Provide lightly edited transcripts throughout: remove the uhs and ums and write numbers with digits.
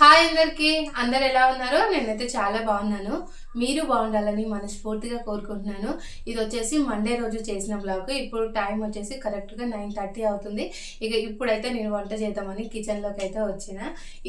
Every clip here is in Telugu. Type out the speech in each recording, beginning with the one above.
హాయ్ అందరికి అందరు ఎలా ఉన్నారు? నేనైతే చాలా బాగున్నాను. మీరు బాగుండాలని మనస్ఫూర్తిగా కోరుకుంటున్నాను. ఇది వచ్చేసి మండే రోజు చేసిన బ్లాగ్. ఇప్పుడు టైం వచ్చేసి కరెక్ట్గా 9:30 అవుతుంది. ఇక ఇప్పుడైతే నేను వంట చేద్దామని కిచెన్లోకి అయితే వచ్చిన.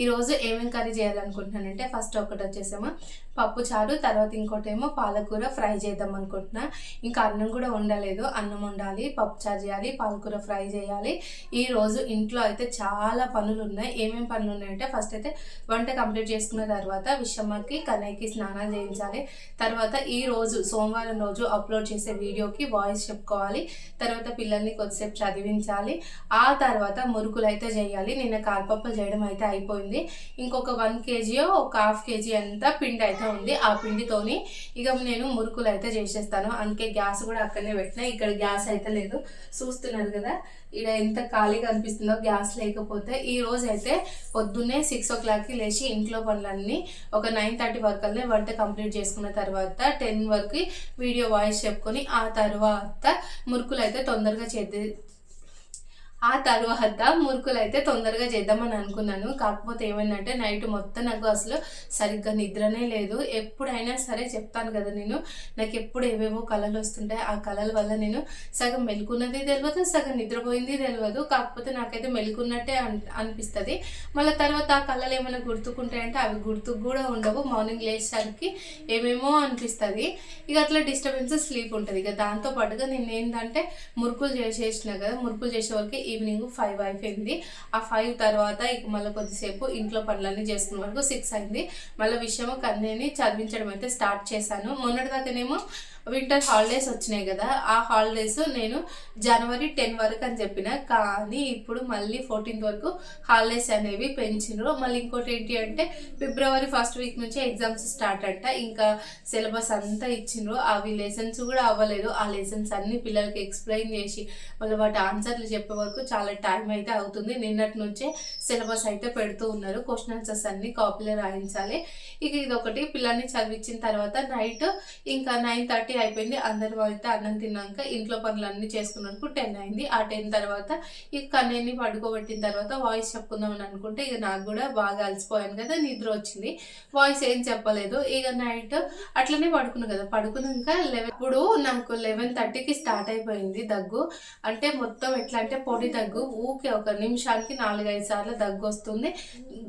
ఈరోజు ఏమేమి కర్రీ చేయాలనుకుంటున్నానంటే ఫస్ట్ ఒకటి వచ్చేసేమో పప్పు చారు, తర్వాత ఇంకోటేమో పాలకూర ఫ్రై చేద్దాం అనుకుంటున్నా. ఇంకా అన్నం కూడా వండలేదు. అన్నం వండాలి, పప్పు చారు చేయాలి, పాలకూర ఫ్రై చేయాలి. ఈరోజు ఇంట్లో అయితే చాలా పనులు ఉన్నాయి. ఏమేమి పనులు ఉన్నాయంటే ఫస్ట్ అయితే వంట కంప్లీట్ చేసుకున్న తర్వాత విషమ్మకి కన్నయ్యకి స్నానాలు చేయించాలి. తర్వాత ఈ రోజు సోమవారం రోజు అప్లోడ్ చేసే వీడియోకి వాయిస్ చెప్పుకోవాలి. తర్వాత పిల్లల్ని కొద్దిసేపు చదివించాలి. ఆ తర్వాత మురుకులు అయితే చేయాలి. నిన్న కారపప్పులు చేయడం అయితే అయిపోయింది. ఇంకొక 1 kg ఒక 1/2 kg అంతా పిండి అయితే ఉంది. ఆ పిండితోని ఇక నేను మురుకులు అయితే చేసేస్తాను. అందుకే గ్యాస్ కూడా అక్కడనే పెట్టినా. ఇక్కడ గ్యాస్ అయితే లేదు, చూస్తున్నారు కదా ఇక్కడ ఎంత ఖాళీగా అనిపిస్తుందో గ్యాస్ లేకపోతే. ఈ రోజు అయితే పొద్దున్నే 6 o'clockకి లేచి ఇంట్లో పనులన్నీ ఒక 9:30 వరకు వంట కంప్లీట్ చేసుకున్న తర్వాత 10 వరకు వీడియో వాయిస్ చెప్పుకొని ఆ తర్వాత మురుకులు అయితే తొందరగా మురుకులు అయితే తొందరగా చేద్దామని అనుకున్నాను. కాకపోతే ఏమైందంటే నైట్ మొత్తం నాకు అసలు సరిగ్గా నిద్రనే లేదు. ఎప్పుడైనా సరే చెప్తాను కదా, నాకు ఎప్పుడు ఏవేవో కళలు వస్తుంటాయి. ఆ కళల వల్ల నేను సగం మెలుకున్నది తెలియదు, సగం నిద్రపోయింది తెలియదు. కాకపోతే నాకైతే మెలుకున్నట్టే అనిపిస్తుంది. మళ్ళీ తర్వాత ఆ కళలు ఏమైనా గుర్తుకుంటాయంటే అవి గుర్తుకు కూడా ఉండవు. మార్నింగ్ లేచేసరికి ఏమేమో అనిపిస్తుంది. ఇక అట్లా డిస్టర్బెన్స్ స్లీప్ ఉంటుంది. ఇక దాంతోపాటుగా నేను ఏంటంటే మురుకులు చేసేసిన కదా, మురుకులు చేసే వరకు ఈవినింగ్ 5 అయిపోయింది. ఆ 5 తర్వాత ఇక మళ్ళీ కొద్దిసేపు ఇంట్లో పనులన్నీ చేసుకున్న వరకు 6 అయింది. మళ్ళీ విషయము కన్నయ్యని చదివించడం అయితే స్టార్ట్ చేశాను. మొన్నటిదాకానేమో వింటర్ హాలిడేస్ వచ్చినాయి కదా, ఆ హాలిడేస్ నేను జనవరి 10 వరకు అని చెప్పిన. కానీ ఇప్పుడు మళ్ళీ 14th వరకు హాలిడేస్ అనేవి పెంచినారు. మళ్ళీ ఇంకోటి ఏంటి అంటే ఫిబ్రవరి 1st వీక్ నుంచి ఎగ్జామ్స్ స్టార్ట్ అంట. ఇంకా సిలబస్ అంతా ఇచ్చిండ్రు. అవి లెసన్స్ కూడా అవ్వలేదు. ఆ లెసన్స్ అన్ని పిల్లలకి ఎక్స్ప్లెయిన్ చేసి మళ్ళీ వాటి ఆన్సర్లు చెప్పే వరకు చాలా టైం అయితే అవుతుంది. నిన్నటి నుంచే సిలబస్ అయితే పెడుతూ ఉన్నారు. క్వశ్చన్ ఆన్సర్స్ అన్ని కాపీలో రాయించాలి. ఇక ఇదొకటి. పిల్లల్ని చదివించిన తర్వాత నైట్ ఇంకా 9:30 అయిపోయింది. అందరూ అయితే అన్నం తిన్నాక ఇంట్లో పనులన్నీ చేసుకున్నందుకు 10 అయింది. ఆ 10 తర్వాత ఇక కన్నయ్యని పడుకోబెట్టిన తర్వాత వాయిస్ చెప్పుకుందామని అనుకుంటే ఇక నాకు కూడా బాగా అలసిపోయాను కదా, నిద్ర వచ్చింది. వాయిస్ ఏం చెప్పలేదు. ఇక నైట్ అట్లనే పడుకున్నాను కదా. పడుకున్నాక ఇప్పుడు నాకు 11:30కి స్టార్ట్ అయిపోయింది దగ్గు. అంటే మొత్తం ఎట్లా అంటే పొడి దగ్గు. ఊకే ఒక నిమిషానికి 4-5 సార్లు దగ్గు వస్తుంది.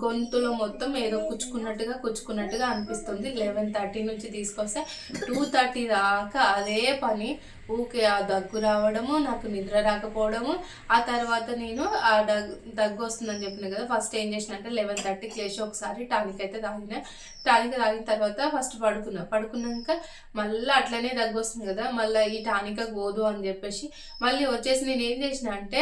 గొంతులో మొత్తం ఏదో కుచ్చుకున్నట్టుగా అనిపిస్తుంది. 11:30 నుంచి తీసుకొస్తే 2:30 దాకా అదే పని. ఊకే ఆ దగ్గు రావడము, నాకు నిద్ర రాకపోవడము. ఆ తర్వాత నేను ఆ దగ్గు వస్తుందని చెప్పిన కదా, ఫస్ట్ ఏం చేసిన అంటే 11:30కి లేచి ఒకసారి టానిక్ అయితే తాగిన. టానిక్ తాగిన తర్వాత ఫస్ట్ పడుకున్నాక మళ్ళీ అట్లనే దగ్గు వస్తుంది కదా, మళ్ళీ ఈ టానిక్ పోదు అని చెప్పేసి మళ్ళీ వచ్చేసి నేను ఏం చేసిన అంటే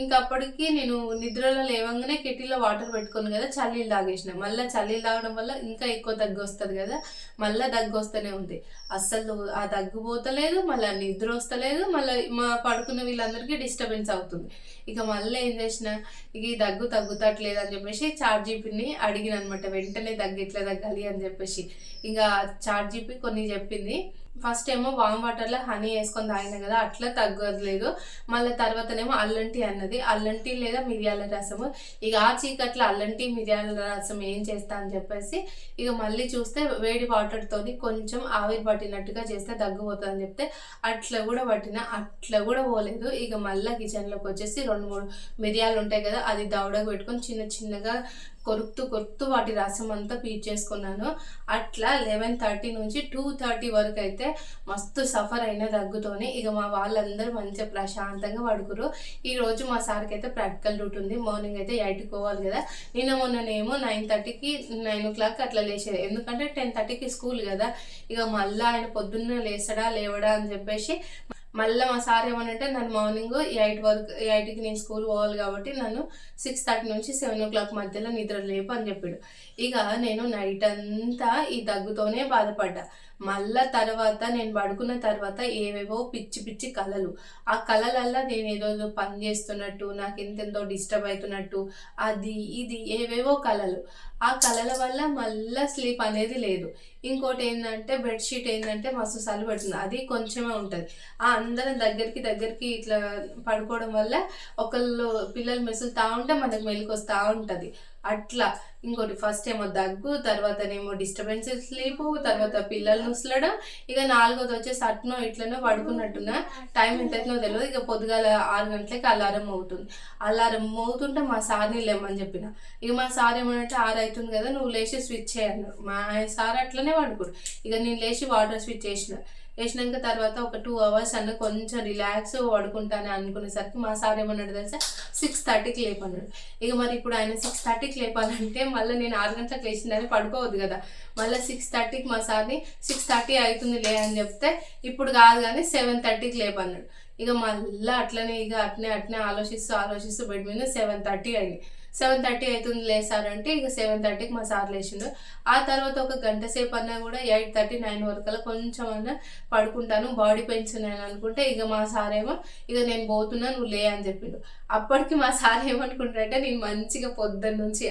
ఇంకప్పటికి నేను నిద్రలో లేవంగానే కెటిల్లో వాటర్ పెట్టుకున్నాను కదా, చల్లీలు తాగేసిన. మళ్ళీ చల్లీలు తాగడం వల్ల ఇంకా ఎక్కువ దగ్గు వస్తుంది కదా, మళ్ళీ దగ్గు వస్తూనే ఉంది. అస్సలు ఆ దగ్గు పోతలేదు, మళ్ళీ నిద్ర వస్తలేదు, మళ్ళీ మా పడుకున్న వీళ్ళందరికీ డిస్టర్బెన్స్ అవుతుంది. ఇక మళ్ళీ ఏం చేసిన, ఇక ఈ దగ్గు తగ్గుతట్లేదు అని చెప్పేసి ChatGPTని అడిగిన అనమాట. వెంటనే దగ్గు ఎట్లా తగ్గాలి అని చెప్పేసి ఇంకా ChatGPT కొన్ని చెప్పింది. ఫస్ట్ ఏమో వామ్ వాటర్లో హనీ వేసుకొని తాగిన కదా, అట్లా తగ్గలేదు. మళ్ళీ తర్వాతనేమో అల్లం టీ అన్నది. అల్లం టీ లేదా మిరియాల రసము. ఇక ఆ చీకట్లో అల్లం టీ మిరియాల రసం ఏం చేస్తా అని చెప్పేసి ఇక మళ్ళీ చూస్తే వేడి వాటర్తోని కొంచెం ఆవిరి పట్టినట్టుగా చేస్తే దగ్గుపోతుంది అని చెప్తే అట్లా కూడా పోలేదు. ఇక మళ్ళీ కిచెన్లోకి వచ్చేసి 2-3 మిరియాలు ఉంటాయి కదా, అది దవడకు పెట్టుకొని చిన్నగా కొరుకుతూ వాటి రసం అంతా పీల్చేసుకున్నాను. అట్లా 11:30 నుంచి 2:30 వరకు అయితే మస్తు సఫర్ అయిన దగ్గుతోని. ఇక మా వాళ్ళందరూ మంచిగా ప్రశాంతంగా పడుకురు. ఈరోజు మా సార్కి అయితే ప్రాక్టికల్ డ్యూటీ ఉంది. మార్నింగ్ అయితే 8కి పోవాలి కదా. మొన్ననేమో 9:30కి 9 o'clock అట్లా లేచేది. ఎందుకంటే 10:30కి స్కూల్ కదా. ఇక మళ్ళీ ఆయన పొద్దున్న లేవడా అని చెప్పేసి మళ్ళీ మా సార్ ఏమనంటే నన్ను మార్నింగ్ 8కి నేను స్కూల్ పోవాలి కాబట్టి నన్ను 6:30 నుంచి 7 o'clock మధ్యలో నిద్ర లేపు అని చెప్పాడు. ఇక నేను నైట్ అంతా ఈ దగ్గుతోనే బాధపడ్డా. మళ్ళా తర్వాత నేను పడుకున్న తర్వాత ఏవేవో పిచ్చి కళలు. ఆ కళలల్లా నేను ఏదో పని చేస్తున్నట్టు, నాకు ఎంతెంతో డిస్టర్బ్ అవుతున్నట్టు, అది ఇది ఏవేవో కళలు. ఆ కళల వల్ల మళ్ళీ స్లీప్ అనేది లేదు. ఇంకోటి ఏంటంటే బెడ్షీట్ ఏంటంటే మస్తు సలు పెడుతుంది, అది కొంచెమే ఉంటుంది. ఆ అందరం దగ్గరికి ఇట్లా పడుకోవడం వల్ల ఒకళ్ళు పిల్లలు మెసులుతా ఉంటే మనకు మెలకు వస్తూ ఉంటుంది. అట్లా ఇంకోటి ఫస్ట్ ఏమో దగ్గు, తర్వాతనేమో డిస్టర్బెన్స్ స్లీపు, తర్వాత పిల్లలు నుసలడం, ఇక 4వది వచ్చేసి అట్నో ఇట్లనో పడుకున్నట్టున్నా. టైం ఎంత అవుతుందో తెలియదు. ఇక పొద్దుగాల 6 గంటలకి అలారం అవుతుంది. అలారం మోగుతుంటే మా సార్ని లేమని చెప్పిన. ఇక మా సార్ ఏమనంటే 6 అవుతుంది కదా నువ్వు లేచి స్విచ్ చేయన్నాడు. మా సార్ అట్లనే పడుకోడు. ఇక నేను లేచి వాటర్ స్విచ్ వేసినాక తర్వాత ఒక 2 అవర్స్ అన్న కొంచెం రిలాక్స్ పడుకుంటాను అనుకునేసరికి మా సార్ ఏమన్నాడు తెలుసా, 6:30కి లేపన్నాడు. ఇక మరి ఇప్పుడు ఆయన 6:30కి లేపాలంటే మళ్ళీ నేను 6 గంటలకు లేచిందని పడుకోవద్దు కదా. మళ్ళీ 6:30కి మా సార్ని 6:30 అవుతుంది లే అని చెప్తే ఇప్పుడు కాదు కానీ 7:30కి లేపన్నాడు. ఇక మళ్ళీ అట్లనే ఇక అట్నే ఆలోచిస్తూ బెడ్ మీద 7:30 అయింది. 7:30 అవుతుంది లేసారంటే ఇక 7:30కి మా సార్ లేచిండు. ఆ తర్వాత ఒక గంట సేపు అన్నా కూడా 8:30, 9 వరకల్లా కొంచెం అన్నా పడుకుంటాను, బాడీ పెయిన్స్ ఉన్నాయని అనుకుంటే ఇక మా సార్ ఏమో ఇక నేను పోతున్నా నువ్వు లే అని చెప్పిండు. అప్పటికి మా సార్ ఏమనుకుంటారంటే నేను మంచిగా పొద్దున్న నుంచి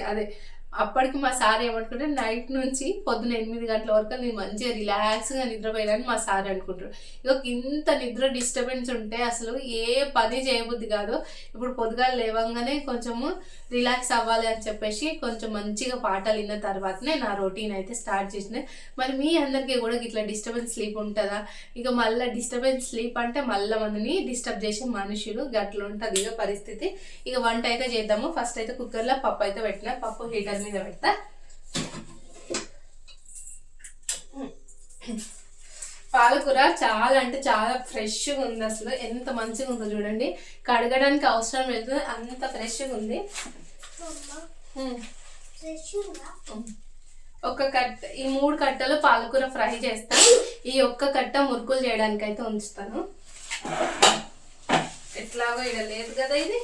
అప్పటికి మా సార్ ఏమనుకుంటే నైట్ నుంచి పొద్దున 8 గంటల వరకు నేను మంచిగా రిలాక్స్గా నిద్రపోయానని మా సార్ అనుకుంటారు. ఇక ఇంత నిద్ర డిస్టర్బెన్స్ ఉంటే అసలు ఏ పని చేయబుద్ధి కాదు. ఇప్పుడు పొద్దుగాల లేవంగానే కొంచెము రిలాక్స్ అవ్వాలి అని చెప్పేసి కొంచెం మంచిగా పాటలు విన్న తర్వాతనే నా రొటీన్ అయితే స్టార్ట్ చేసిన. మరి మీ అందరికీ కూడా ఇట్లా డిస్టర్బెన్స్ స్లీప్ ఉంటుందా? ఇక మళ్ళీ డిస్టర్బెన్స్ స్లీప్ అంటే మళ్ళీ మనని డిస్టర్బ్ చేసే మనుషులు గట్ల ఉంటుంది ఇక పరిస్థితి. ఇక వంట అయితే చేద్దాము. ఫస్ట్ అయితే కుక్కర్లో పప్పు అయితే పెట్టిన. పప్పు హీటర్ మీద పెడతా. పాలకూర చాలా అంటే చాలా ఫ్రెష్గా ఉంది. అసలు ఎంత మంచిగా ఉందో చూడండి. కడగడానికి అవసరం లేదు, అంత ఫ్రెష్గా ఉంది. ఈ 3 కట్టలు పాలకూర ఫ్రై చేస్తాను. ఈ ఒక్క కట్ట మురుకులు చేయడానికి అయితే ఉంచుతాను. ఎట్లాగో ఇక్కడ లేదు కదా ఇది.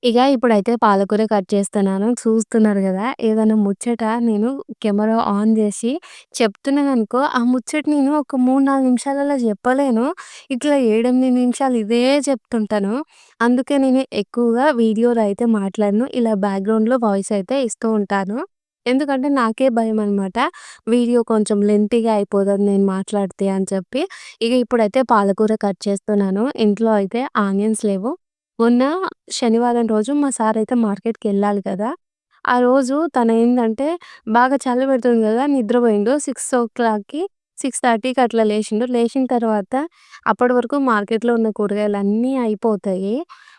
ఇక ఇప్పుడైతే పాలకూర కట్ చేస్తున్నాను. చూస్తున్నారు కదా, ఏదైనా ముచ్చట నేను కెమెరా ఆన్ చేసి చెప్తున్నాననుకో, ఆ ముచ్చట నేను ఒక 3, 4 నిమిషాలలో చెప్పలేను. ఇట్లా 7, 8 నిమిషాలు ఇదే చెప్తుంటాను. అందుకే నేను ఎక్కువగా వీడియోలో అయితే మాట్లాడను. ఇలా బ్యాక్గ్రౌండ్లో వాయిస్ అయితే ఇస్తూ ఉంటాను. ఎందుకంటే నాకే భయం అనమాట, వీడియో కొంచెం లెంతీగా అయిపోతుంది నేను మాట్లాడితే అని చెప్పి. ఇక ఇప్పుడైతే పాలకూర కట్ చేస్తున్నాను. ఇంట్లో అయితే ఆనియన్స్ లేవు. మొన్న శనివారం రోజు మా సార్ అయితే మార్కెట్‌కెళ్ళాలి కదా! ఆ రోజు తనేందంటే బాగా చలి పెడుతుంది కదా! నిద్రపోయిండు. 6:00కి 6:30కి అట్లా లేచిండు. లేచిన తర్వాత అప్పటి వరకు మార్కెట్‌లో ఉన్న కూరగాయలన్నీ అయిపోతాయి.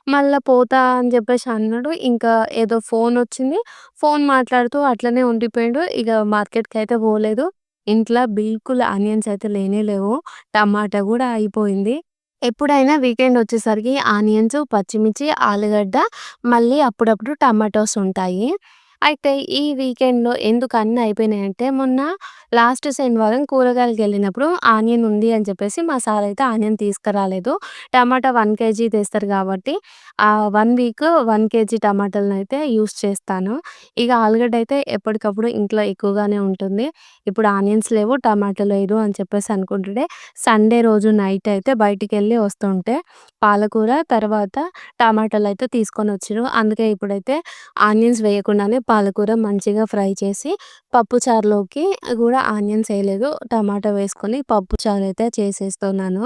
మళ్ళా పోతా అని చెప్పేసి అన్నాడు. ఇంకా ఏదో ఫోనొచ్చింది. ఫోన్ మాట్లాడుతూ అట్లనే ఉండిపోయిండు. ఇక మార్కెట్‌కయితే పోలేదు. ఇంట్లో బిల్కుల్ ఆనియన్స్ అయితే లేనే లేవు. టమాటా కూడా అయిపోయింది. ఎప్పుడైనా వీకెండ్ వచ్చేసరికి ఆనియన్స్, పచ్చిమిర్చి, ఆలుగడ్డ, మళ్ళీ అప్పుడప్పుడు టమాటోస్ ఉంటాయి. అయితే ఈ వీకెండ్‌లో ఎందుకు అన్నీ అయిపోయినాయంటే, మొన్న లాస్ట్ శనివారం కూరగాయలకెళ్ళినప్పుడు ఆనియన్ ఉంది అని చెప్పేసి మా సార్ అయితే ఆనియన్ తీసుకురాలేదు. టమాటా 1 కేజీ తెస్తారు కాబట్టి 1 వీక్ 1 కేజీ టమాటాలనైతే యూజ్ చేస్తాను. ఇక ఆలుగడ్డ అయితే ఎప్పటికప్పుడు ఇంట్లో ఎక్కువగానే ఉంటుంది. ఇప్పుడు ఆనియన్స్ లేవు, టమాటా లేదు అని చెప్పేసి అనుకుంటుంటే, సండే రోజు నైట్ అయితే బయటికెళ్ళి వస్తుంటే పాలకూర, తర్వాత టమాటాలయితే తీసుకొనొచ్చిర్రు. అందుకే ఇప్పుడైతే ఆనియన్స్ వేయకుండానే పాలకూర మంచిగా ఫ్రై చేసి, పప్పు చారులోకి గూడా ఆనియన్స్ ఎయలేదు. టమాటా వేసుకొని పప్పు చారైతే చేసేస్తున్నాను.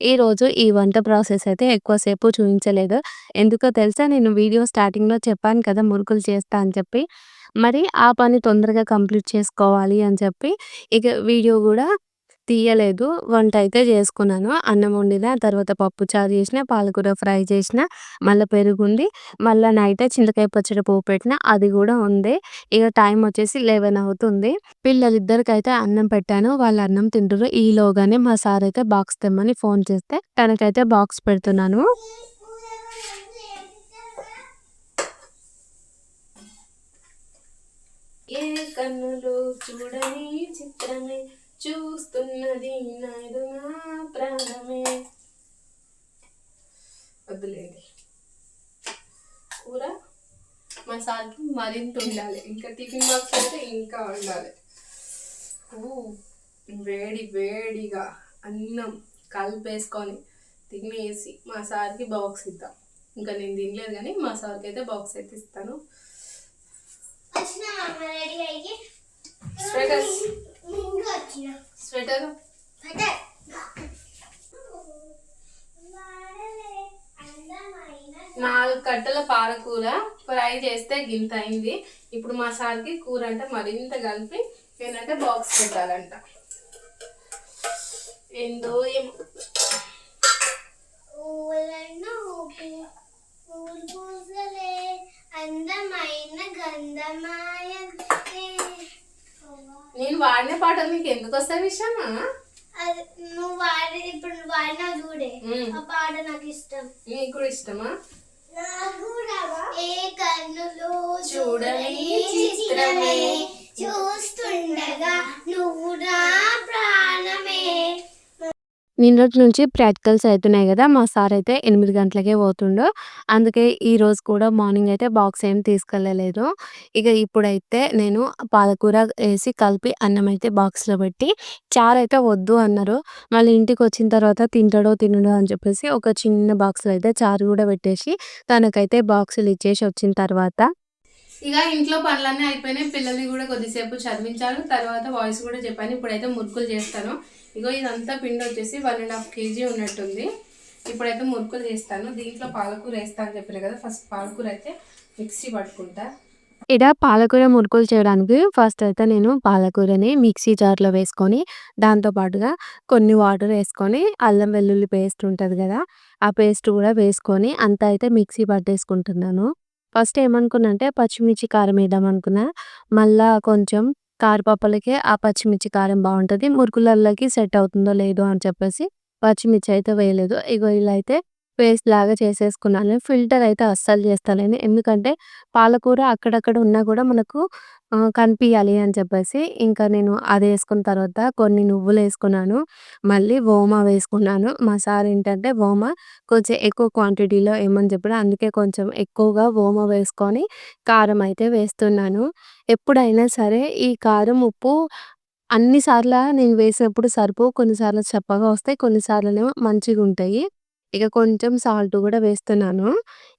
ఈరోజు ఈ వంట ప్రాసెస్ అయితే ఎక్కువ సేపు చూయించలేదు. ఎందుకో తెలుసా? నేను వీడియో స్టార్టింగ్‌లో చెప్పాను కదా మురుకులు చేస్తా అని చెప్పి. మరి ఆ పని తొందరగా కంప్లీట్ చేసుకోవాలి అని చెప్పి ఇక వీడియో గూడా తీయలేదు. వంట అయితే చేసుకున్నాను. అన్నం వండిన, తర్వాత పప్పు చారు చేసిన, పాలకూర ఫ్రై చేసిన, మళ్ళా పెరుగుంది. మళ్ళా నైటే చింతకాయ పచ్చడి పోపు పెట్టిన, అది గూడా ఉంది. ఇక టైం వచ్చేసి 11 అవుతుంది. పిల్లలిద్దరికైతే అన్నం పెట్టాను. వాళ్ళు అన్నం తింటుర్రు. ఈలోగానే మా సార్ అయితే బాక్స్ తెమ్మని ఫోన్ చేస్తే తనకైతే బాక్స్ పెడుతున్నాను. ఏ కన్నులు చూడని చిత్రమే చూస్తున్నది నాడు నా ప్రాణమే. వద్దులేండి, కూర మా సార్కి మరింత ఉండాలి. ఇంకా టిఫిన్ బాక్స్ అయితే ఇంకా ఉండాలి. వేడి వేడిగా అన్నం కలిపేసుకొని తినేసి మా సార్కి బాక్స్ ఇద్దాం. ఇంకా నేను తినలేదు కానీ మా సార్కి అయితే బాక్స్ అయితే ఇస్తాను. స్వెటర్ స్వెటర్ 4 కట్టల పాలకూర ఫ్రై చేస్తే గింత అయింది. ఇప్పుడు మా సార్కి కూర అంటే మరింత కలిపి ఏంటంటే బాక్స్ పెట్టాలంట. ఏందో ఏమో నేను వాడిన పాటలు నీకు ఎందుకు వస్తాయి విషయమా? నువ్వు వాడి ఇప్పుడు వాడినా చూడే ఆ పాట నాకు ఇష్టం. నీకు కూడా ఇష్టమా? ఏ కన్నులు చూడని చిత్రమే చూస్తుండగా నువ్వు నా ప్రాణమే. నిన్నటి నుంచి ప్రాక్టికల్స్ అయితున్నాయి కదా! మా సార్ అయితే 8 గంటలకే పోతుండు. అందుకే ఈరోజు కూడా మార్నింగ్ అయితే బాక్స్ ఏం తీసుకెళ్ళలేదు. ఇక ఇప్పుడైతే నేను పాలకూర ఏసి కలిపి అన్నం అయితే బాక్స్‌లో పెట్టి, చారైతే వద్దు అన్నారు. మళ్ళీ ఇంటికొచ్చిన తర్వాత తింటాడో తినడో అని చెప్పేసి ఒక చిన్న బాక్స్‌లో అయితే చారు కూడా పెట్టేసి తనకైతే బాక్సులు ఇచ్చేసి వచ్చిన తర్వాత ఇక ఇంట్లో పనులన్నీ అయిపోయినాయి. పిల్లల్ని కూడా కొద్దిసేపు చదివించాను. తర్వాత వాయిస్ కూడా చెప్పాను. ఇప్పుడైతే మురుకులు చేస్తాను. ఇగో ఇదంతా పిండి వచ్చేసి 1.5 kg ఉన్నట్టుంది. ఇప్పుడైతే మురుకులు చేస్తాను. దీంట్లో పాలకూర వేస్తా అని చెప్పాను కదా. ఫస్ట్ పాలకూర అయితే మిక్సీ పట్టుకుంటా. ఈడ పాలకూర మురుకులు చేయడానికి ఫస్ట్ అయితే నేను పాలకూరని మిక్సీ జార్‌లో వేసుకొని, దాంతో పాటుగా కొన్ని వాటర్ ఏసుకొని, అల్లం వెల్లుల్లి పేస్ట్ ఉంటది గదా! ఆ పేస్ట్ గూడా వేసుకొని అంతా అయితే మిక్సీ పట్టేసుకుంటున్నాను. ఫస్ట్ ఏమనుకున్నా అంటే పచ్చిమిర్చి కారం ఏద్దాం అనుకున్నా. మళ్ళా కొంచెం కారపప్పులకే ఆ పచ్చిమిర్చి కారం బావుంటది. మురుకులల్లోకి సెట్ అవుతుందో లేదో అని చెప్పేసి పచ్చిమిర్చి అయితే వేయలేదు. ఇగో ఇలా అయితే పేస్ట్ లాగా చేసేసుకున్నాను. ఫిల్టర్ అయితే అస్సలు చేస్తలేను. ఎందుకంటే పాలకూర అక్కడక్కడ ఉన్నా కూడా మనకు కనిపియాలి అని చెప్పేసి ఇంకా నేను అదేసుకున్న తర్వాత కొన్ని నువ్వులేసుకున్నాను. మళ్ళీ ఓమా వేసుకున్నాను. మా సార్ ఏంటంటే ఓమా కొంచెం ఎక్కువ క్వాంటిటీలో ఏయమని చెప్పాడు. అందుకే కొంచెం ఎక్కువగా ఓమా వేసుకొని కారం అయితే వేస్తున్నాను. ఎప్పుడైనా సరే ఈ కారం, ఉప్పు అన్ని సార్ల నేను వేసినప్పుడు సరిపోవు. కొన్నిసార్లు చప్పగా వస్తాయి. కొన్నిసార్లేమో మంచిగుంటాయి. ఇక కొంచెం సాల్ట్ గూడా వేస్తున్నాను.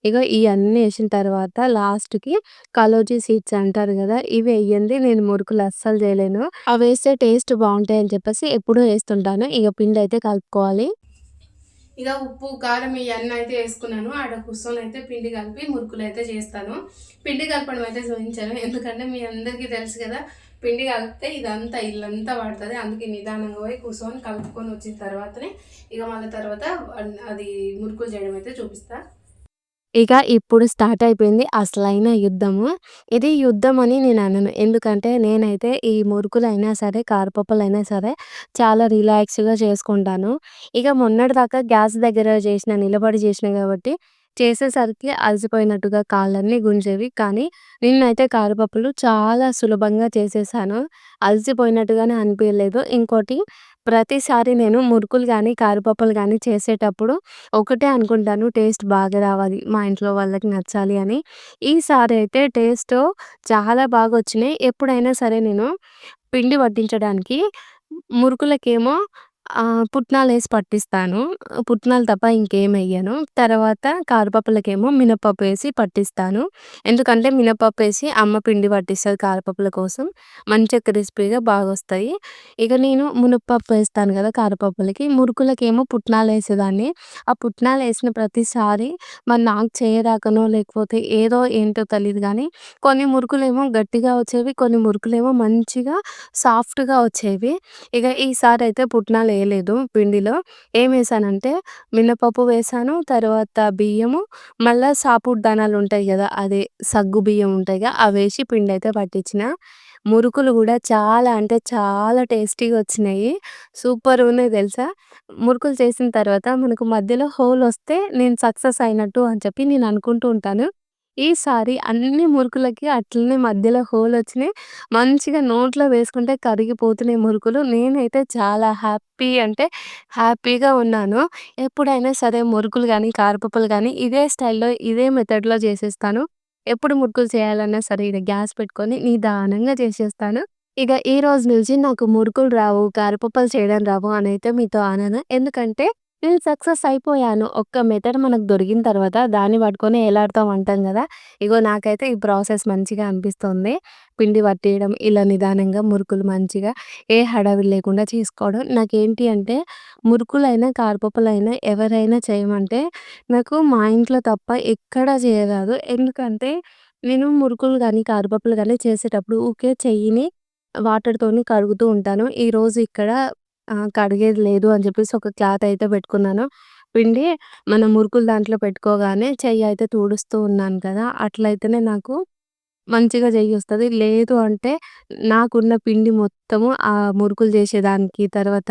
ఇగ ఇయన్నీ ఏసిన తర్వాత లాస్ట్‌కి కలోజీ సీడ్స్ అంటారు గదా! ఇవి ఎయ్యంది నేను మురుకులు అస్సలు జేయలేను. అవేస్తే టేస్ట్ బావుంటాయని చెప్పేసి ఎప్పుడూ ఏస్తుంటాను. ఇగ పిండయితే కలుపుకోవాలి. ఇక ఉప్పు కారం ఇవన్నీ అయితే వేసుకున్నాను. ఆడ కూర్చొని అయితే పిండి కలిపి మురుకులు అయితే చేస్తాను. పిండి కలపడం అయితే చూపించాను. ఎందుకంటే మీ అందరికీ తెలుసు కదా, పిండి కలిపితే ఇదంతా ఇల్లంతా పడుతుంది. అందుకే నిదానంగా పోయి కూర్చొని కలుపుకొని వచ్చిన తర్వాతనే ఇక మళ్ళీ తర్వాత అది మురుకులు చేయడం అయితే చూపిస్తా. ఇక ఇప్పుడు స్టార్ట్ అయిపోయింది అసలైన యుద్ధము. ఇది యుద్ధం అని నేను అనను. ఎందుకంటే నేనైతే ఈ మురుకులైనా సరే, కారపప్పులైనా సరే చాలా రిలాక్స్‌గా చేసుకుంటాను. ఇక మొన్నటిదాకా గ్యాస్ దగ్గర చేసిన, నిలబడి చేసిన కాబట్టి చేసేసరికి అలసిపోయినట్టుగా కాళ్ళన్నీ గుంజేవి. కానీ నిన్నైతే కారపప్పులు చాలా సులభంగా చేసేసాను. అలసిపోయినట్టుగానే అనిపియలేదు. ఇంకోటి ప్రతిసారి నేను మురుకులు గానీ, కారపప్పులు గానీ చేసేటప్పుడు ఒకటే అనుకుంటాను టేస్ట్ బాగా రావాలి. మా ఇంట్లో వాళ్ళకి నచ్చాలి అని. ఈసారి అయితే టేస్టు చాలా బాగొచ్చినాయి. ఎప్పుడైనా సరే నేను పిండి పట్టించడానికి మురుకులకేమో పుట్నాలేసి పట్టిస్తాను. పుట్నాలు తప్ప ఇంకేమెయ్యను. తర్వాత కారపప్పులకేమో మినపప్పేసి పట్టిస్తాను. ఎందుకంటే మినపప్పేసి అమ్మ పిండి పట్టిస్తది కారపప్పుల కోసం. మంచిగా క్రిస్పీగా బాగొస్తాయి. ఇక నేను మునపప్పు ఏస్తాను గదా కారపప్పులకి. మురుకులకేమో పుట్నాలేసేదాన్ని. ఆ పుట్నాలేసిన ప్రతిసారి మరి నాకు చేయరాకనో లేకపోతే ఏదో ఏంటో తెలీదు గానీ కొన్ని మురుకులేమో గట్టిగా వచ్చేవి. కొన్ని మురుకులేమో మంచిగా సాఫ్ట్‌గా వచ్చేవి. ఇక ఈసారైతే పుట్నాలేయలేదు పిండిలో. ఏమేసానంటే మినపప్పు వేశాను. తర్వాత బియ్యము, మళ్ళా సాపుడు దానాలుంటాయి గదా! అదే సగ్గు బియ్యం ఉంటాయిగా అవేసి పిండయితే పట్టించిన. మురుకులు గూడా చాలా అంటే చాలా టేస్టీగా వచ్చినాయి. సూపరున్నాయి తెలుసా! మురుకులు చేసిన తర్వాత మనకు మధ్యలో హోలొస్తే నేను సక్సెస్ అయినట్టు అని చెప్పి నేను అనుకుంటూ ఉంటాను. ఈసారి అన్ని మురుకులకి అట్లనే మధ్యలో హోలొచ్చినాయి. మంచిగా నోట్లో వేసుకుంటే కరిగిపోతున్నాయి మురుకులు. నేనైతే చాలా హ్యాపీ అంటే హ్యాపీగా ఉన్నాను. ఎప్పుడైనా సరే మురుకులు గానీ, కారపప్పులు గానీ ఇదే స్టైల్‌లో, ఇదే మెథడ్‌లో చేసేస్తాను. ఎప్పుడు మురుకులు చేయాలన్నా సరే ఈడ గ్యాస్ పెట్టుకొని నిదానంగా చేసేస్తాను. ఇక ఈ రోజు నుంచి నాకు మురుకులు రావు, కారపప్పులు చేయడం రావు అనైతే మీతో అనను. ఎందుకంటే నేను సక్సెస్ అయిపోయాను. ఒక్క మెథడ్ మనకు దొరికిన తర్వాత దాన్ని పట్టుకొని ఎలాడతాం అంటాం గదా! ఇగో నాకైతే ఈ ప్రాసెస్ మంచిగా అనిపిస్తుంది. పిండి పట్టేయడం, ఇలా నిదానంగా మురుకులు మంచిగా ఏ హడావిడి లేకుండా చేసుకోవడం. నాకేంటి అంటే మురుకులైనా, కారపప్పులైనా ఎవరైనా చేయమంటే నాకు మా ఇంట్లో తప్ప ఎక్కడా చేయరాదు. ఎందుకంటే నేను మురుకులు గానీ, కారపప్పులు గానీ చేసేటప్పుడు ఊకే చెయ్యిని వాటర్‌తోని కడుగుతూ ఉంటాను. ఈరోజు ఇక్కడ కడిగేది లేదు అని చెప్పేసి ఒక క్లాత్ అయితే పెట్టుకున్నాను. పిండి మన మురుకులు దాంట్లో పెట్టుకోగానే చెయ్యయితే తుడుస్తూ ఉన్నాను కదా! అట్లయితేనే నాకు మంచిగా చెయ్యొస్తది. లేదు అంటే నాకున్న పిండి మొత్తము ఆ మురుకులు చేసేదానికి, తర్వాత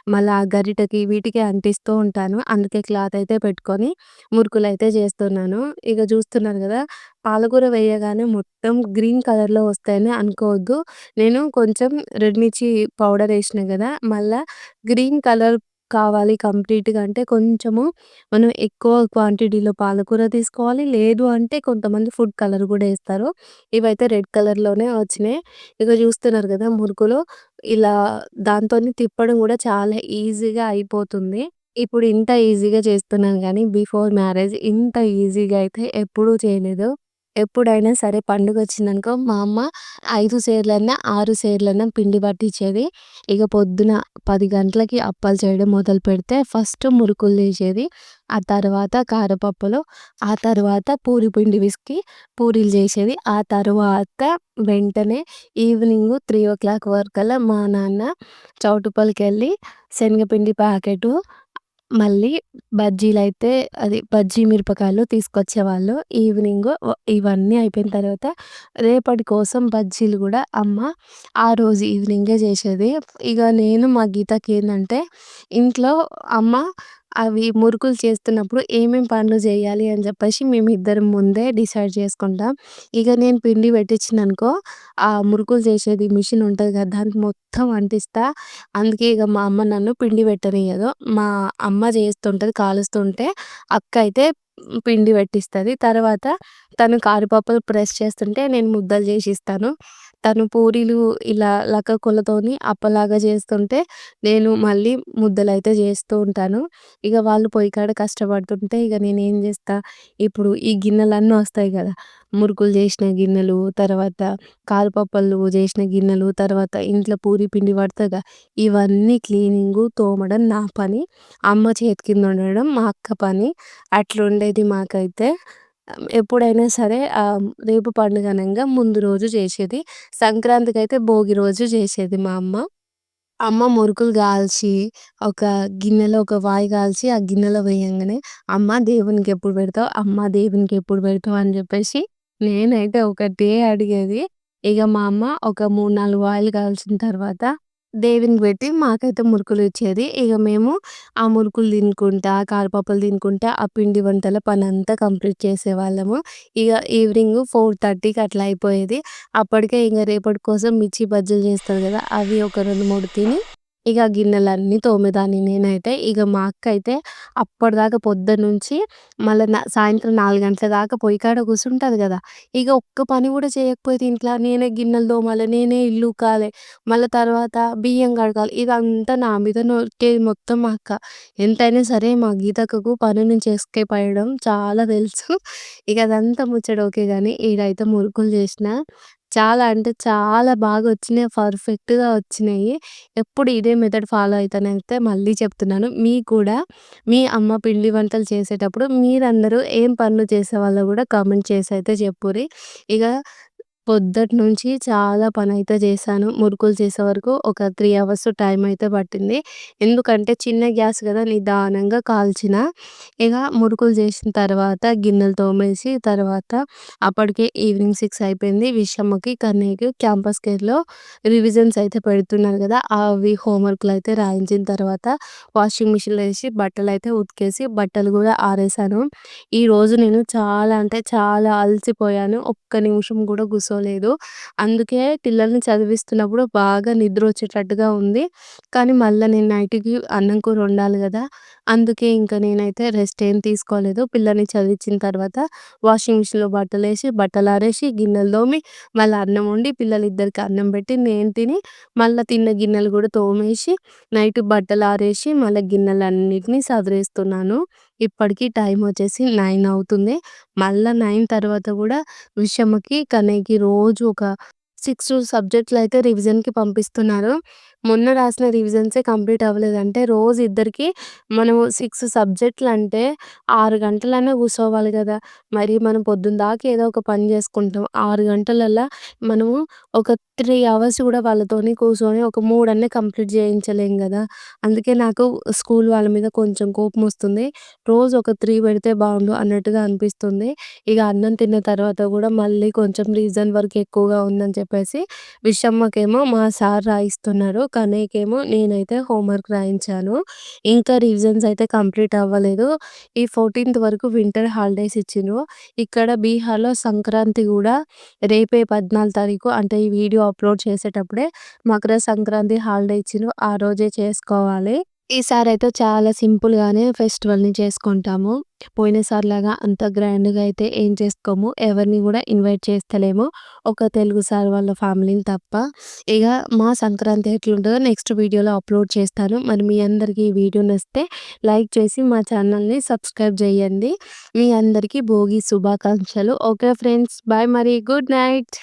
మళ్ళా ఆ గరిటెకి వీటికి అంటిస్తూ ఉంటాను. అందుకే క్లాత్ అయితే పెట్టుకొని మురుకులైతే చేస్తున్నాను. ఇక చూస్తున్నారు గదా! పాలకూర వేయగానే మొత్తం గ్రీన్ కలర్‌లో వస్తాయని అనుకోవద్దు. నేను కొంచెం రెడ్ మిర్చి పౌడర్ ఏసినా గదా! మళ్ళా గ్రీన్ కలర్ కావాలి కంప్లీట్‌గా అంటే కొంచెము మనం ఎక్కువ క్వాంటిటీలో పాలకూర తీసుకోవాలి. లేదు అంటే కొంతమంది ఫుడ్ కలర్ గూడా ఏస్తారు. ఇవైతే రెడ్ కలర్‌లోనే వచ్చినాయి. ఇక చూస్తున్నారు గదా! మురుకులు ఇలా దాంతోని తిప్పడం గూడా చాలా ఈజీగా అయిపోతుంది. ఇప్పుడు ఇంత ఈజీగా చేస్తున్నాను గానీ, బిఫోర్ మ్యారేజ్ ఇంత ఈజీగా అయితే ఎప్పుడూ చేయలేదు. ఎప్పుడైనా సరే పండుగొచ్చిందనుకో మా అమ్మ 5 సేర్లన్నా, 6 సేర్లన్నా పిండి పట్టిచ్చేది. ఇగ పొద్దున 10 గంటలకి అప్పాలు చేయడం మొదలుపెడితే ఫస్ట్ మురుకులు చేసేది. ఆ తర్వాత కారపప్పులు, ఆ తర్వాత పూరి పిండి పిసికి పూరీలు చేసేది. ఆ తరువాత వెంటనే ఈవినింగు 3:00 వరకల్లా మా నాన్న చౌటుప్పలకెళ్ళి శనగపిండి ప్యాకెటు, మళ్ళీ బజ్జీలైతే అది బజ్జీ మిరపకాయలు తీసుకొచ్చేవాళ్ళు. ఈవినింగు ఇవన్నీ అయిపోయిన తర్వాత రేపటి కోసం బజ్జీలు గూడా అమ్మ ఆ రోజు ఈవినింగే చేసేది. ఇగ నేను మా గీతకేందంటే ఇంట్లో అమ్మ అవి మురుకులు చేస్తున్నప్పుడు ఏమేం పనులు జేయాలి అని జెప్పేసి మేమిద్దరం ముందే డిసైడ్ చేసుకుంటాం. ఇగ నేను పిండి పెట్టిచ్చిననుకో ఆ మురుకులు చేసేది మిషన్ ఉంటది గదా! దానికి మొత్తం అంటిస్తా. అందుకే ఇగ మా అమ్మ నన్ను పిండి పెట్టనీయదు. మా అమ్మ చేస్తుంటది కాలుస్తుంటే, అక్క అయితే పిండి పెట్టిస్తది. తర్వాత తను కారపప్పులు ప్రెస్ చేస్తుంటే నేను ముద్దలు చేసిస్తాను. తను పూరీలు ఇలా లక్కకులతోని అప్పలాగా చేస్తుంటే, నేను మళ్ళీ ముద్దలైతే చేస్తూ ఉంటాను. ఇగ వాళ్ళు పొయ్యి కాడ కష్టపడుతుంటే ఇగ నేనేం చేస్తా, ఇప్పుడు ఈ గిన్నెలన్నీ వస్తాయి గదా! మురుకులు చేసిన గిన్నెలు, తర్వాత కారపప్పులు చేసిన గిన్నెలు, తర్వాత ఇంట్లో పూరి పిండి పడతదిగా, ఇవన్నీ క్లీనింగు, తోమడం నా పని. అమ్మ చేతి కింద ఉండడం మా అక్క పని. అట్లుండేది మాకైతే. ఎప్పుడైనా సరే రేపు పండుగ అనంగా ముందు రోజు చేసేది. సంక్రాంతికైతే భోగి రోజు చేసేది మా అమ్మ. అమ్మ మురుకులు గాల్చి, ఒక గిన్నెలో ఒక వాయి గాల్చి, ఆ గిన్నెలో వేయంగానే, "అమ్మ దేవునికెప్పుడు పెడతావు? అమ్మ దేవునికెప్పుడు పెడతావు?" అని జెప్పేసి నేనైతే ఒకటే అడిగేది. ఇగ మా అమ్మ ఒక 3, 4 వాయిలు కాల్చిన తర్వాత దేవునికి పెట్టి మాకైతే మురుకులు ఇచ్చేది. ఇగ మేము ఆ మురుకులు తినుకుంటా, కారపప్పులు తినుకుంటా, ఆ పిండి వంటల పనంతా కంప్లీట్ చేసేవాళ్ళము. ఇగ ఈవినింగ్ 4:30కి అట్లా అయిపోయేది. అప్పటికే ఇంగ రేపటి కోసం మిర్చి బజ్జీలు చేస్తది గదా! అవి ఒక 2, 3 తిని, ఇగ గిన్నెలన్నీ తోమేదాన్ని నేనైతే. ఇగ మా అక్కయితే అప్పటిదాకా పొద్దున్నుంచి మళ్ళా సాయంత్రం 4 గంటల దాకా పొయ్యి కాడ కూసుంటది గదా! ఇగ ఒక్క పని గూడా చేయకపోయేది ఇంట్ల. నేనే గిన్నెలు తోమాలే, నేనే ఇల్లు ఊకాలే, మళ్ళా తర్వాత బియ్యం కడగాలి. ఇదంతా నా మీద నొక్కేది మొత్తం మా అక్క. ఎంతైనా సరే మా గీతక్కకు పని నుంచి ఎస్కేప్ అయ్యడం చాలా తెలుసు. ఇగ అదంతా ముచ్చట ఓకే గానీ, ఈడైతే మురుకులు చేసినా చాలా అంటే చాలా బాగా వచ్చినాయి. పర్ఫెక్ట్‌గా వచ్చినాయి. ఎప్పుడు ఇదే మెథడ్ ఫాలో అయితానైతే మళ్ళీ చెప్తున్నాను. మీకు కూడా మీ అమ్మ పిండి వంటలు చేసేటప్పుడు మీరందరూ ఏం పనులు చేసేవాళ్ళో గూడా కామెంట్ చేసైతే చెప్పుర్రి. ఇగ పొద్దటి నుంచి చాలా పనైతే చేశాను. మురుకులు చేసే వరకు ఒక 3 అవర్స్ టైం అయితే పట్టింది. ఎందుకంటే చిన్న గ్యాస్ గదా! నిదానంగా కాల్చిన. ఇగ మురుకులు చేసిన తర్వాత గిన్నెలు తోమేసి, తర్వాత అప్పటికే ఈవినింగ్ 6 అయిపోయింది. విషమ్మకి, కన్నయ్యకి క్యాంపస్ కేర్‌లో రివిజన్స్ అయితే పెడుతున్నారు గదా! అవి హోంవర్క్‌లయితే రాయించిన తర్వాత వాషింగ్ మిషన్‌లో ఏసి బట్టలైతే ఉతికేసి, బట్టలు గూడా ఆరేసాను. ఈరోజు నేను చాలా అంటే చాలా అలసిపోయాను. ఒక్క నిమిషం గూడా కూర్చోలేదు. లేదు. అందుకే పిల్లల్ని చదివిస్తున్నప్పుడు బాగా నిద్రొచ్చేటట్టుగా ఉంది. కానీ మళ్ళా నేను నైట్‌కి అన్నం, కూర వండాలి గదా! అందుకే ఇంక నేనైతే రెస్ట్ ఏం తీసుకోలేదు. పిల్లల్ని చదివిచ్చిన తర్వాత వాషింగ్ మిషన్‌లో బట్టలేసి, బట్టలారేసి, గిన్నెలు తోమి, మళ్ళా అన్నం వండి, పిల్లలిద్దరికి అన్నం పెట్టి, నేను తిని, మళ్ళా తిన్న గిన్నెలు గూడా తోమేసి, నైట్ బట్టలారేసి, మళ్ళా గిన్నెలన్నిటిని సదిరేస్తున్నాను. ఇప్పటికి టైమొచ్చేసి 9 అవుతుంది. మళ్ళా 9 తర్వాత గూడా విషమ్మకి, కన్నయ్యకి రోజు ఒక 6 సబ్జెక్ట్‌లయితే రివిజన్‌కి పంపిస్తున్నారు. మొన్న రాసిన రివిజన్సే కంప్లీట్ అవ్వలేదు. అంటే రోజు ఇద్దరికి మనము 6 సబ్జెక్ట్‌లంటే 6 గంటలైనా కూసోవాలి గదా! మరి మనం పొద్దున దాకా ఏదో ఒక పని జేసుకుంటాం. 6 గంటలల్లా మనము ఒక 3 అవర్స్ గూడా వాళ్ళతోని కూసోని ఒక 3 అన్నా కంప్లీట్ జేయించలేం గదా! అందుకే నాకు స్కూల్ వాళ్ళ మీద కొంచెం కోపమొస్తుంది. రోజు ఒక 3 పెడితే బావుండు అన్నట్టుగా అనిపిస్తుంది. ఇగ అన్నం తిన్న తర్వాత గూడా మళ్ళీ కొంచెం రీజన్ వర్క్ ఎక్కువగా ఉందని చెప్పేసి విషమ్మకేమో మా సార్ రాయిస్తున్నారు. కన్నయ్యకేమో నేనైతే హోంవర్క్ రాయించాను. ఇంకా రివిజన్స్ అయితే కంప్లీట్ అవ్వలేదు. ఈ 14థ్ వరకు వింటర్ హాలిడేస్ ఇచ్చిండ్రు. ఇక్కడ బీహార్‌లో సంక్రాంతి గూడా రేపే 14 తారీఖు అంటే ఈ వీడియో అప్‌లోడ్ చేసేటప్పుడే మకర సంక్రాంతి హాలిడే ఇచ్చిండ్రు. ఆ రోజే చేసుకోవాలి. ఈసారైతే చాలా సింపుల్‌గానే ఫెస్టివల్‌ని చేసుకుంటాము. పోయినసారిలాగా అంత గ్రాండ్‌గా అయితే ఏం చేసుకోము. ఎవరిని గూడా ఇన్వైట్ చేస్తలేము. ఒక తెలుగు సార్ వాళ్ళ ఫ్యామిలీని తప్ప. ఇగ మా సంక్రాంతి ఎట్లుంటదో నెక్స్ట్ వీడియోలో అప్‌లోడ్ చేస్తాను. మరి మీ అందరికీ ఈ వీడియో నచ్చితే లైక్ చేసి మా ఛానల్‌ని సబ్స్క్రైబ్ జేయండి. మీ అందరికీ భోగి శుభాకాంక్షలు. Okay friends. బాయ్ మరి. Good night.